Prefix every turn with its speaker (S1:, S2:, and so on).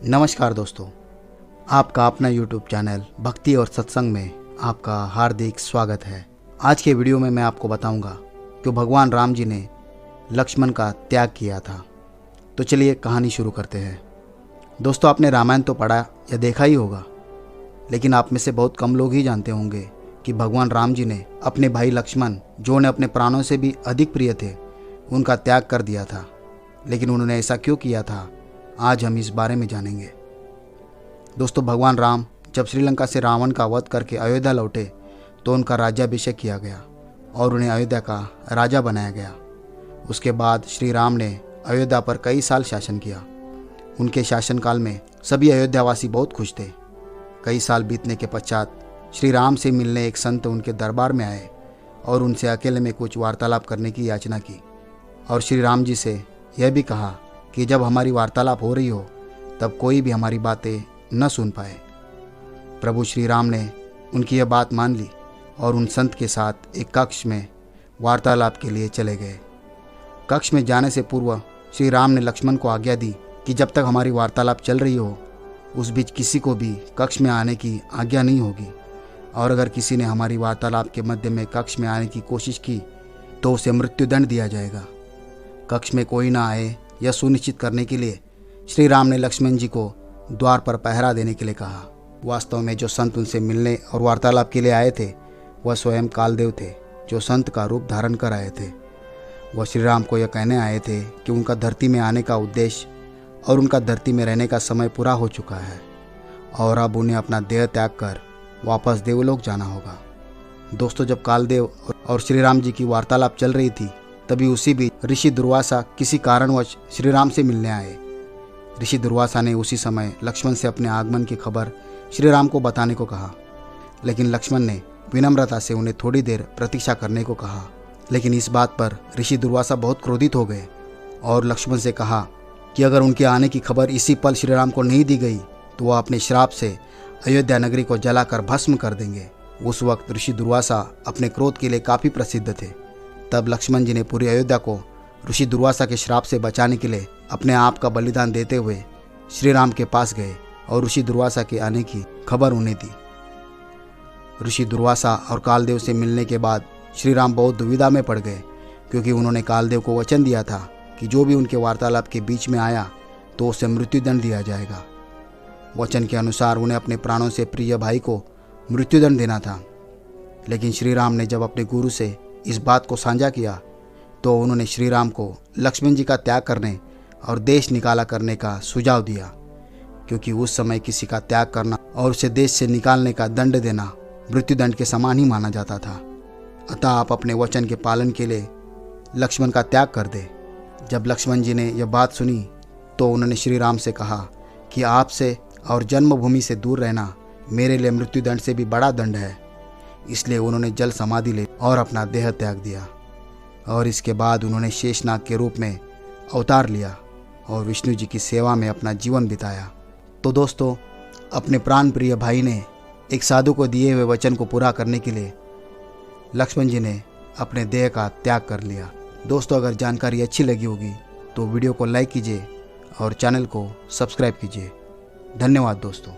S1: नमस्कार दोस्तों, आपका अपना YouTube चैनल भक्ति और सत्संग में आपका हार्दिक स्वागत है। आज के वीडियो में मैं आपको बताऊंगा कि भगवान राम जी ने लक्ष्मण का त्याग किया था। तो चलिए कहानी शुरू करते हैं। दोस्तों, आपने रामायण तो पढ़ा या देखा ही होगा, लेकिन आप में से बहुत कम लोग ही जानते होंगे कि भगवान राम जी ने अपने भाई लक्ष्मण, जो उन्हें अपने प्राणों से भी अधिक प्रिय थे, उनका त्याग कर दिया था। लेकिन उन्होंने ऐसा क्यों किया था, आज हम इस बारे में जानेंगे। दोस्तों, भगवान राम जब श्रीलंका से रावण का वध करके अयोध्या लौटे तो उनका राज्याभिषेक किया गया और उन्हें अयोध्या का राजा बनाया गया। उसके बाद श्री राम ने अयोध्या पर कई साल शासन किया। उनके शासनकाल में सभी अयोध्यावासी बहुत खुश थे। कई साल बीतने के पश्चात श्री राम से मिलने एक संत उनके दरबार में आए और उनसे अकेले में कुछ वार्तालाप करने की याचना की और श्री राम जी से यह भी कहा कि जब हमारी वार्तालाप हो रही हो तब कोई भी हमारी बातें न सुन पाए। प्रभु श्री राम ने उनकी यह बात मान ली और उन संत के साथ एक कक्ष में वार्तालाप के लिए चले गए। कक्ष में जाने से पूर्व श्री राम ने लक्ष्मण को आज्ञा दी कि जब तक हमारी वार्तालाप चल रही हो उस बीच किसी को भी कक्ष में आने की आज्ञा नहीं होगी, और अगर किसी ने हमारी वार्तालाप के मध्य में कक्ष में आने की कोशिश की तो उसे मृत्युदंड दिया जाएगा। कक्ष में कोई ना आए यह सुनिश्चित करने के लिए श्री राम ने लक्ष्मण जी को द्वार पर पहरा देने के लिए कहा। वास्तव में जो संत उनसे मिलने और वार्तालाप के लिए आए थे वह स्वयं कालदेव थे, जो संत का रूप धारण कर आए थे। वह श्री राम को यह कहने आए थे कि उनका धरती में आने का उद्देश्य और उनका धरती में रहने का समय पूरा हो चुका है और अब उन्हें अपना देह त्याग कर वापस देवलोक जाना होगा। दोस्तों, जब कालदेव और श्री राम जी की वार्तालाप चल रही थी तभी उसी बीच ऋषि दुर्वासा किसी कारणवश श्री राम से मिलने आए। ऋषि दुर्वासा ने उसी समय लक्ष्मण से अपने आगमन की खबर श्री राम को बताने को कहा, लेकिन लक्ष्मण ने विनम्रता से उन्हें थोड़ी देर प्रतीक्षा करने को कहा। लेकिन इस बात पर ऋषि दुर्वासा बहुत क्रोधित हो गए और लक्ष्मण से कहा कि अगर उनके आने की खबर इसी पल श्री राम को नहीं दी गई तो वह अपने श्राप से अयोध्या नगरी को जलाकर भस्म कर देंगे। उस वक्त ऋषि दुर्वासा अपने क्रोध के लिए काफ़ी प्रसिद्ध थे। तब लक्ष्मण जी ने पूरी अयोध्या को ऋषि दुर्वासा के श्राप से बचाने के लिए अपने आप का बलिदान देते हुए श्री राम के पास गए और ऋषि दुर्वासा के आने की खबर उन्हें दी। ऋषि दुर्वासा और कालदेव से मिलने के बाद श्री राम बहुत दुविधा में पड़ गए, क्योंकि उन्होंने कालदेव को वचन दिया था कि जो भी उनके वार्तालाप के बीच में आया तो उसे मृत्युदंड दिया जाएगा। वचन के अनुसार उन्हें अपने प्राणों से प्रिय भाई को मृत्युदंड देना था। लेकिन श्री राम ने जब अपने गुरु से इस बात को साझा किया तो उन्होंने श्री राम को लक्ष्मण जी का त्याग करने और देश निकाला करने का सुझाव दिया, क्योंकि उस समय किसी का त्याग करना और उसे देश से निकालने का दंड देना मृत्युदंड के समान ही माना जाता था। अतः आप अपने वचन के पालन के लिए लक्ष्मण का त्याग कर दे। जब लक्ष्मण जी ने यह बात सुनी तो उन्होंने श्री राम से कहा कि आपसे और जन्मभूमि से दूर रहना मेरे लिए मृत्युदंड से भी बड़ा दंड है। इसलिए उन्होंने जल समाधि ले और अपना देह त्याग दिया और इसके बाद उन्होंने शेषनाग के रूप में अवतार लिया और विष्णु जी की सेवा में अपना जीवन बिताया। तो दोस्तों, अपने प्राण प्रिय भाई ने एक साधु को दिए हुए वचन को पूरा करने के लिए लक्ष्मण जी ने अपने देह का त्याग कर लिया। दोस्तों, अगर जानकारी अच्छी लगी होगी तो वीडियो को लाइक कीजिए और चैनल को सब्सक्राइब कीजिए। धन्यवाद दोस्तों।